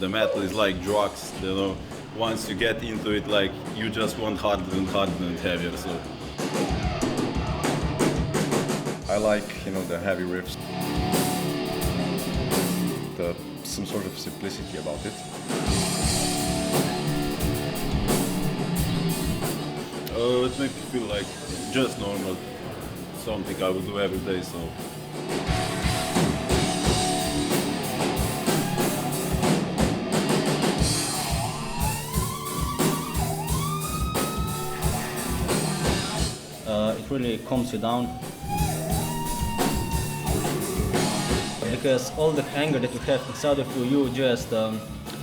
the metal is like drugs, you know. Once you get into it, like you just want harder and heavier. So I like, the heavy riffs, some sort of simplicity about it. It makes me feel like just normal, something I would do every day. So. It really calms you down, because all the anger that you have inside of you, you just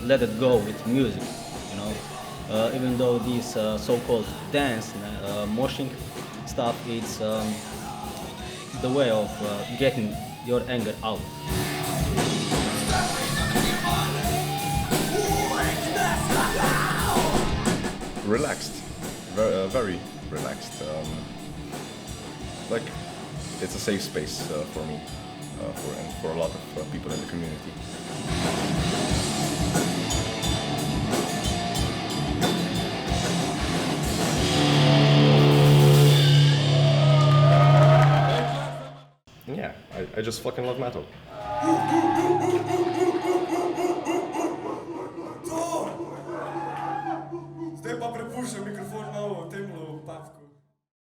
let it go with music, even though these so-called dance, moshing stuff, it's the way of getting your anger out. Relaxed, very relaxed. Like, it's a safe space for me, and for a lot of people in the community. Yeah, I just fucking love metal.